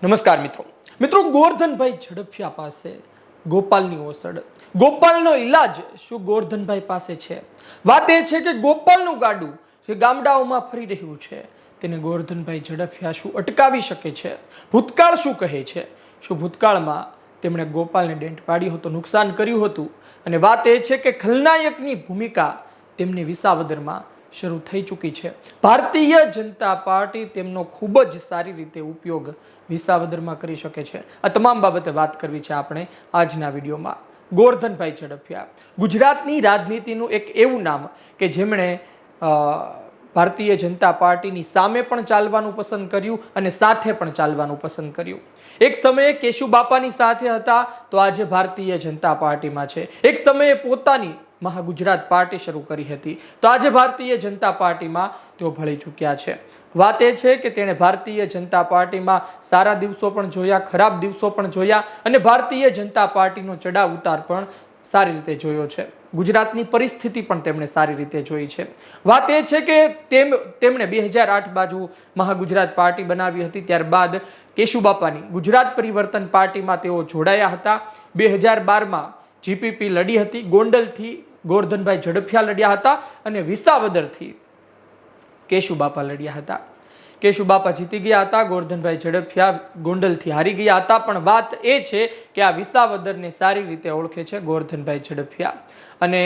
નમસ્કાર મિત્રો ગોરધનભાઈ ઝડફિયા પાસે ગોપાલની ઓસડ, ગોપાલનો ઈલાજ શું ગોરધનભાઈ પાસે છે? વાત એ છે કે ગોપાલનું ગાડું જે ગામડાઓમાં ફરી રહ્યું છે તેને ગોરધનભાઈ ઝડફિયા શું અટકાવી શકે છે? ભૂતકાળ શું કહે છે? શું ભૂતકાળમાં તેમણે ગોપાલને ડેન્ટ પાડ્યું હતું, નુકસાન કર્યું હતું? અને વાત એ છે કે ખલનાયકની ભૂમિકા તેમની વિસાવદરમાં શરૂ થઈ ચૂકી છે. ભારતીય જનતા પાર્ટી તેમનો ખૂબ જ સારી રીતે ઉપયોગ વિસાવદરમાં કરી શકે છે. આ તમામ બાબતે વાત કરવી છે આપણે આજના વિડીયોમાં. ગોરધનભાઈ ઝડફિયા ગુજરાતની રાજનીતિનું એક એવું નામ કે જેમણે ભારતીય જનતા પાર્ટીની સામે પણ ચાલવાનું પસંદ કર્યું અને સાથે પણ ચાલવાનું પસંદ કર્યું. એક સમયે કેશુબાપાની સાથે હતા તો આજે ભારતીય જનતા પાર્ટીમાં છે. એક સમયે પોતાની મહાગુજરાત પાર્ટી શરૂ કરી હતી તો આજે ભારતીય જનતા પાર્ટીમાં તેઓ ભળી ચૂક્યા છે. વાત એ છે કે તેણે ભારતીય જનતા પાર્ટીમાં સારા દિવસો પણ જોયા, ખરાબ દિવસો પણ જોયા અને ભારતીય જનતા પાર્ટીનો ચડાવ ઉતાર પણ સારી રીતે જોયો છે. ગુજરાતની પરિસ્થિતિ પણ તેમણે સારી રીતે જોઈ છે. વાત એ છે કે તેમણે 2008 બાજુ મહાગુજરાત પાર્ટી બનાવી હતી. ત્યારબાદ કેશુબાપાની ગુજરાત પરિવર્તન પાર્ટીમાં તેઓ જોડાયા હતા. 2012માં જીપીપી લડી હતી. ગોંડલથી ગોરધનભાઈ ઝડફિયા લડ્યા હતા અને વિસાવદરથી કેશુબાપા લડ્યા હતા. કેશુબાપા જીતી ગયા હતા, ગોરધનભાઈ ઝડફિયા ગોંડલથી હારી ગયા હતા. પણ વાત એ છે કે આ વિસાવદરને સારી રીતે ઓળખે છે ગોરધનભાઈ ઝડફિયા અને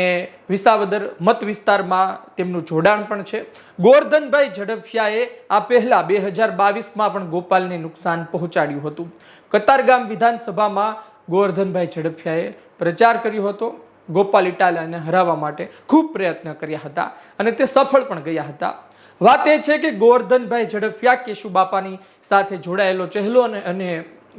વિસાવદર મત વિસ્તારમાં તેમનું જોડાણ પણ છે. ગોરધનભાઈ ઝડફિયાએ આ પહેલા 2022માં પણ ગોપાલને નુકસાન પહોંચાડ્યું હતું. કતારગામ વિધાનસભામાં ગોરધનભાઈ ઝડફિયાએ પ્રચાર કર્યો હતો. ગોપાલ ઇટાલિયાને હરાવવા માટે ખૂબ પ્રયત્ન કર્યા હતા અને તે સફળ પણ ગયા હતા. વાત એ છે કે ગોરધનભાઈ ઝડફિયા કેશુબાપાની સાથે જોડાયેલો ચહેલો અને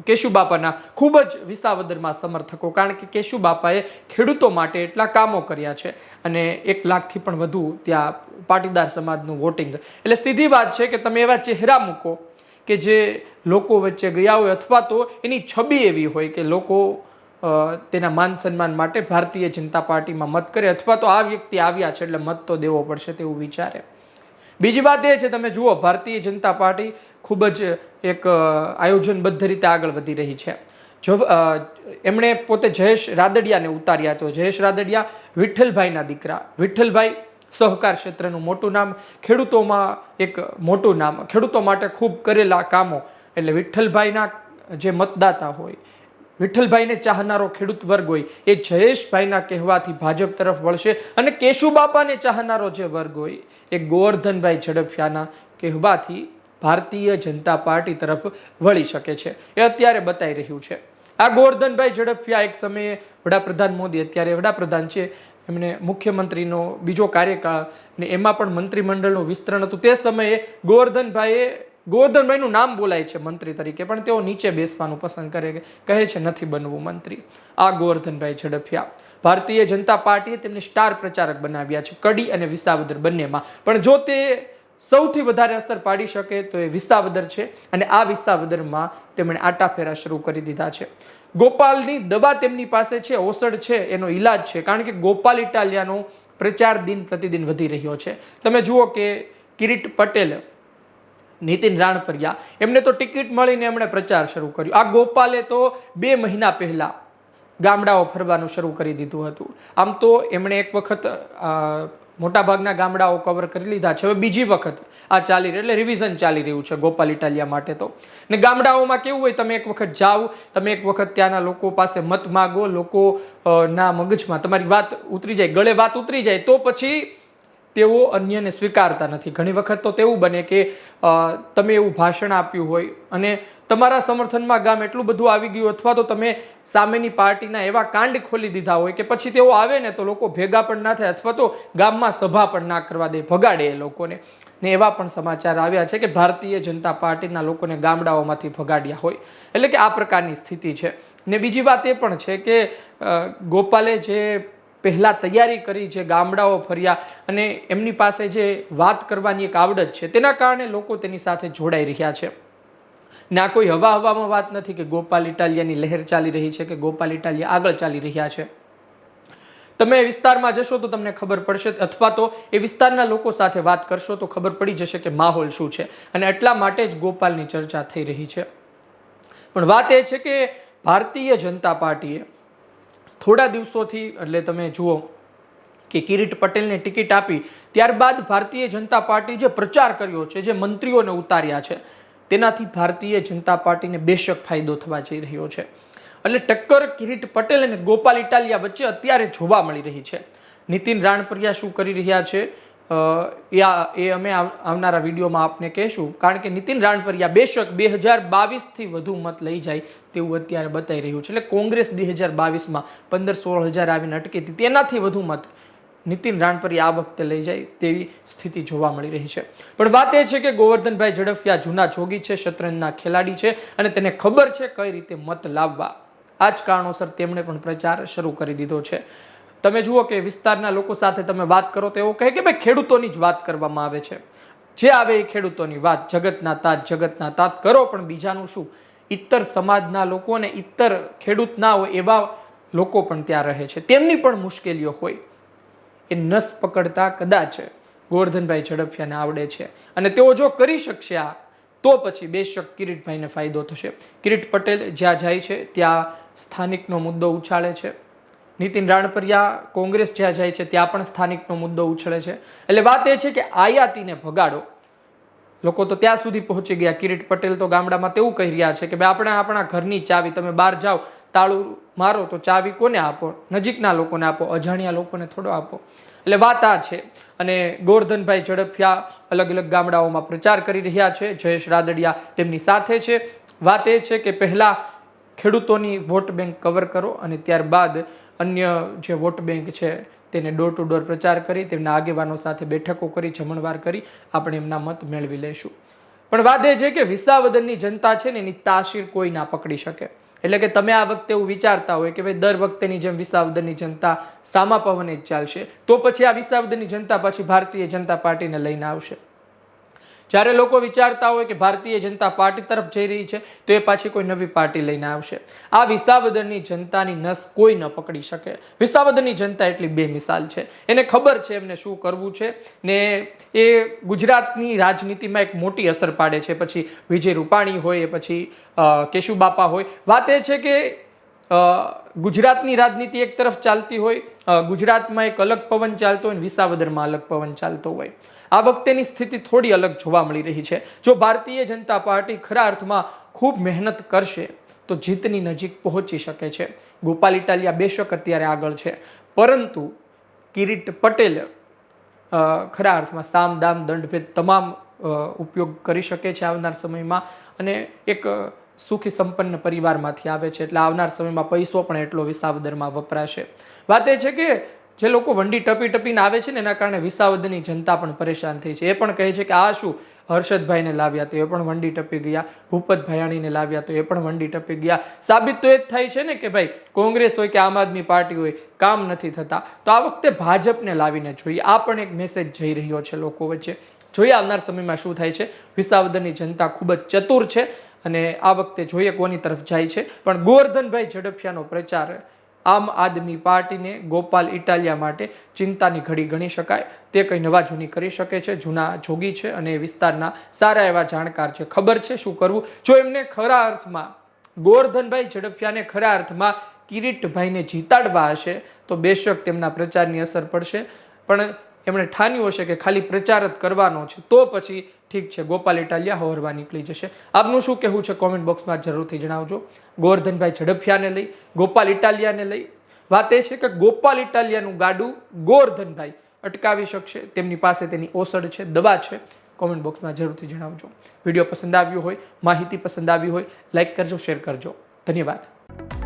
કેશુબાપાના ખૂબ જ વિસાવદરમાં સમર્થકો, કારણ કે કેશુબાપાએ ખેડૂતો માટે એટલા કામો કર્યા છે અને 1 લાખથી પણ વધુ ત્યાં પાટીદાર સમાજનું વોટિંગ. એટલે સીધી વાત છે કે તમે એવા ચહેરા મૂકો કે જે લોકો વચ્ચે ગયા હોય અથવા તો એની છબી એવી હોય કે લોકો તેના માન સન્માન માટે ભારતીય જનતા પાર્ટીમાં મત કરે અથવા તો આ વ્યક્તિ આવ્યા છે એટલે મત તો દેવો પડશે તેવું વિચારે. બીજી વાત એ છે, તમે જુઓ ભારતીય જનતા પાર્ટી ખૂબ જ એક આયોજનબદ્ધ રીતે આગળ વધી રહી છે. એમણે પોતે જયેશ રાદડિયાને ઉતાર્યા હતો. જયેશ રાદડિયા વિઠ્ઠલભાઈના દીકરા. વિઠ્ઠલભાઈ સહકાર ક્ષેત્રનું મોટું નામ, ખેડૂતોમાં એક મોટું નામ, ખેડૂતો માટે ખૂબ કરેલા કામો. એટલે વિઠ્ઠલભાઈના જે મતદાતા હોય, વિઠ્ઠલભાઈને ચાહનારો ખેડૂત વર્ગ હોય એ જયેશભાઈના કહેવાથી ભાજપ તરફ વળશે અને કેશુબાપાને ચાહનારો જે વર્ગ હોય એ ગોરધનભાઈ ઝડફિયાના કહેવાથી ભારતીય જનતા પાર્ટી તરફ વળી શકે છે. એ અત્યારે બતાવી રહ્યું છે. આ ગોરધનભાઈ ઝડફિયા એક સમયે વડાપ્રધાન મોદી, અત્યારે વડાપ્રધાન છે, એમણે મુખ્યમંત્રીનો બીજો કાર્યકાળ અને એમાં પણ મંત્રીમંડળનું વિસ્તરણ હતું. તે સમયે ગોરધનભાઈનું નામ બોલાય છે મંત્રી તરીકે, પણ તેઓ નીચે બેસવાનું પસંદ કરે, કહે છે નથી બનવું મંત્રી. આ ગોરધનભાઈ ઝડફિયા ભારતીય જનતા પાર્ટીએ તેમને સ્ટાર પ્રચારક બનાવ્યા છે કડી અને વિસાવદર બંનેમાં. પણ જો તે સૌથી વધારે અસર પાડી શકે તો એ વિસાવદર છે અને આ વિસાવદરમાં તેમણે આટાફેરા શરૂ કરી દીધા છે. ગોપાલની દવા તેમની પાસે છે, ઓસડ છે, એનો ઈલાજ છે, કારણ કે ગોપાલ ઇટાલિયાનો પ્રચાર દિન પ્રતિદિન વધી રહ્યો છે. તમે જુઓ કે કિરીટ પટેલ, નીતિન રાણપરિયા, એમને તો ટિકિટ મળીને એમણે પ્રચાર શરૂ કર્યો. આ ગોપાલે તો 2 મહિના પહેલા ગામડાઓ ફરવાનું શરૂ કરી દીધું હતું. આમ તો એમણે એક વખત મોટાભાગના ગામડાઓ કવર કરી લીધા છે. હવે બીજી વખત આ ચાલી રહ્યું, એટલે રિવિઝન ચાલી રહ્યું છે ગોપાલ ઇટાલિયા માટે તો. ને ગામડાઓમાં કેવું હોય, તમે એક વખત જાઓ, તમે એક વખત ત્યાંના લોકો પાસે મત માગો, લોકો ના મગજમાં તમારી વાત ઉતરી જાય, ગળે વાત ઉતરી જાય તો પછી તેઓ અન્યને સ્વીકારતા નથી. ઘણી વખત તો તેવું બને કે તમે એવું ભાષણ આપ્યું હોય અને તમારા સમર્થનમાં ગામ એટલું બધું આવી ગયું અથવા તો તમે સામેની પાર્ટીના એવા કાંડ ખોલી દીધા હોય કે પછી તેઓ આવે ને તો લોકો ભેગા પણ ના થાય અથવા તો ગામમાં સભા પણ ના કરવા દે, ભગાડે એ લોકોને. ને એવા પણ સમાચાર આવ્યા છે કે ભારતીય જનતા પાર્ટીના લોકોને ગામડાઓમાંથી ભગાડ્યા હોય. એટલે કે આ પ્રકારની સ્થિતિ છે. ને બીજી વાત એ પણ છે કે ગોપાલે જે પહેલા તૈયારી કરી છે, ગામડાઓ ફર્યા અને એમની પાસે જે વાત કરવાની એક આવડત છે તેના કારણે લોકો તેની સાથે જોડાઈ રહ્યા છે. ના કોઈ હવામાં વાત નથી કે ગોપાલ ઇટાલિયાની લહેર ચાલી રહી છે કે ગોપાલ ઇટાલિયા આગળ ચાલી રહ્યા છે. તમે વિસ્તારમાં જશો તો તમને ખબર પડશે અથવા તો એ વિસ્તારના લોકો સાથે વાત કરશો તો ખબર પડી જશે કે માહોલ શું છે અને એટલા માટે જ ગોપાલની ચર્ચા થઈ રહી છે. પણ વાત એ છે કે ભારતીય જનતા પાર્ટીએ થોડા દિવસોથી, એટલે તમે જુઓ કે કિરીટ પટેલને ટિકિટ આપી ત્યારબાદ ભારતીય જનતા પાર્ટી જે પ્રચાર કર્યો છે, જે મંત્રીઓને ઉતાર્યા છે, તેનાથી ભારતીય જનતા પાર્ટીને બેશક ફાયદો થવા જઈ રહ્યો છે. એટલે ટક્કર કિરીટ પટેલ અને ગોપાલ ઇટાલિયા વચ્ચે અત્યારે જોવા મળી રહી છે. નીતિન રાણપરિયા શું કરી રહ્યા છે એ અમે આવનારા વિડીયોમાં આપને કહેશું, કારણ કે નીતિન રાણપરિયા બેશક 2022થી વધુ મત લઈ જાય તેવું અત્યારે બતાવી રહ્યું છે. એટલે કોંગ્રેસ 2022માં 15-16 હજાર આવીને અટકી હતી, તેનાથી વધુ મત નીતિન રાણપરિયા આ વખતે લઈ જાય તેવી સ્થિતિ જોવા મળી રહી છે. પણ વાત એ છે કે ગોવર્ધનભાઈ ઝડફિયા જૂના જોગી છે, શતરંજના ખેલાડી છે અને તેને ખબર છે કઈ રીતે મત લાવવા. આ જ કારણોસર તેમણે પણ પ્રચાર શરૂ કરી દીધો છે. તમે જુઓ કે વિસ્તારના લોકો સાથે તમે વાત કરો તો એવું કહે કે ભાઈ ખેડૂતોની જ વાત કરવામાં આવે છે, જે આવે એ ખેડૂતોની વાત, જગતના તાત કરો, પણ બીજાનું શું? ઇતર સમાજના લોકો અને ઇતર ખેડૂત ના હોય એવા લોકો પણ ત્યાં રહે છે, તેમની પણ મુશ્કેલીઓ હોય. એ નસ પકડતા કદાચ ગોવર્ધનભાઈ ઝડફિયાને આવડે છે અને તેઓ જો કરી શકશે આ, તો પછી બેશક કિરીટભાઈને ફાયદો થશે. કિરીટ પટેલ જ્યાં જાય છે ત્યાં સ્થાનિકનો મુદ્દો ઉછાળે છે. નીતિન રાણપરિયા કોંગ્રેસ જ્યાં જાય છે ત્યાં પણ સ્થાનિકનો મુદ્દો ઉછળે છે. એટલે વાત એ છે કે આયાતીને ભગાડો. લોકો તો ત્યાં સુધી પહોંચી ગયા. કિરીટ પટેલ તો ગામડામાં તેવું કહી રહ્યા છે કે ભાઈ આપણે આપણા ઘરની ચાવી, તમે બહાર જાઓ તાળું મારો તો ચાવી કોને આપો? નજીકના લોકોને આપો, અજાણ્યા લોકોને થોડો આપો. એટલે વાત આ છે. અને ગોવર્ધનભાઈ ઝડફિયા અલગ અલગ ગામડાઓમાં પ્રચાર કરી રહ્યા છે. જયેશ રાદડિયા તેમની સાથે છે. વાત એ છે કે પહેલા ખેડૂતોની વોટ બેંક કવર કરો અને ત્યારબાદ અન્ય જે વોટ બેંક છે તેને ડોર ટુ ડોર પ્રચાર કરી, તેમના આગેવાનો સાથે બેઠકો કરી, જમણવાર કરી આપણે એમના મત મેળવી લઈશું. પણ વાત એ છે કે વિસાવદનની જનતા છે ને એની તાસીર કોઈ ના પકડી શકે. એટલે કે તમે આ વખતે એવું વિચારતા હોય કે ભાઈ દર વખતેની જેમ વિસાવદનની જનતા સામા પવને જ ચાલશે, તો પછી આ વિસાવદનની જનતા પછી ભારતીય જનતા પાર્ટીને લઈને આવશે. જ્યારે લોકો વિચારતા હોય કે ભારતીય જનતા પાર્ટી તરફ જઈ રહી છે તો એ પાછી કોઈ નવી પાર્ટી લઈને આવશે. આ વિસાવદનની જનતાની નસ કોઈ ન પકડી શકે. વિસાવદનની જનતા એટલી બેમિસાલ છે, એને ખબર છે એમને શું કરવું છે ને એ ગુજરાતની રાજનીતિમાં એક મોટી અસર પાડે છે. પછી વિજય રૂપાણી હોય, પછી કેશુબાપા હોય. વાત એ છે કે ગુજરાતની રાજનીતિ એક તરફ ચાલતી હોય, ગુજરાતમાં એક અલગ પવન ચાલતો હોય, વિસાવદરમાં અલગ પવન ચાલતો હોય. આ વખતેની સ્થિતિ થોડી અલગ જોવા મળી રહી છે. જો ભારતીય જનતા પાર્ટી ખરા અર્થમાં ખૂબ મહેનત કરશે તો જીતની નજીક પહોંચી શકે છે. ગોપાલ ઇટાલિયા બેશક અત્યારે આગળ છે, પરંતુ કિરીટ પટેલ ખરા અર્થમાં સામ દામ દંડભેદ તમામ ઉપયોગ કરી શકે છે આવનાર સમયમાં, અને એક સુખી સંપન્ન પરિવારમાંથી આવે છે એટલે આવનાર સમયમાં પૈસો પણ એટલો વિસાવદરમાં વપરાશે. વાત એ છે કે જે લોકો વંડી ટપીને આવે છે ને એના કારણે વિસાવદરની જનતા પણ પરેશાન થઈ છે. એ પણ કહે છે કે આ શું, હર્ષદભાઈને લાવ્યા તો એ પણ વંડી ટપી ગયા, ભૂપત ભાયાણીને લાવ્યા તો એ પણ વંડી ટપી ગયા. સાબિત તો એ જ થાય છે ને કે ભાઈ કોંગ્રેસ હોય કે આમ આદમી પાર્ટી હોય, કામ નથી થતા. તો આ વખતે ભાજપને લાવીને જોઈએ. આ પણ એક મેસેજ જઈ રહ્યો છે લોકો વચ્ચે. જોઈએ આવનાર સમયમાં શું થાય છે. વિસાવદરની જનતા ખૂબ જ ચતુર છે અને આ વખતે જોઈએ કોની તરફ જાય છે. પણ ગોવર્ધનભાઈ ઝડફિયાનો પ્રચાર આમ આદમી પાર્ટીને, ગોપાલ ઇટાલિયા માટે ચિંતાની ઘડી ગણી શકાય. તે કંઈ નવા જૂની કરી શકે છે, જૂના જોગી છે અને વિસ્તારના સારા એવા જાણકાર છે, ખબર છે શું કરવું. જો એમને ખરા અર્થમાં ગોવર્ધનભાઈ ઝડફિયાને ખરા અર્થમાં કિરીટભાઈને જીતાડવા હશે તો બેશક તેમના પ્રચારની અસર પડશે. પણ એમણે ઠાન્યું હશે કે ખાલી પ્રચાર જ કરવાનો છે તો પછી ઠીક છે, ગોપાલ ઇટાલિયા હવરવા નીકળી જશે. આપનું શું કહેવું છે કોમેન્ટ બોક્સમાં જરૂરથી જણાવજો. ગોવર્ધનભાઈ ઝડફિયાને લઈ, ગોપાલ ઇટાલિયાને લઈ વાત એ છે કે ગોપાલ ઇટાલિયાનું ગાડું ગોવર્ધનભાઈ અટકાવી શકશે. તેમની પાસે તેની ઓસડ છે, દવા છે. કોમેન્ટ બોક્સમાં જરૂરથી જણાવજો. વિડીયો પસંદ આવ્યો હોય, માહિતી પસંદ આવી હોય, લાઈક કરજો, શેર કરજો. ધન્યવાદ.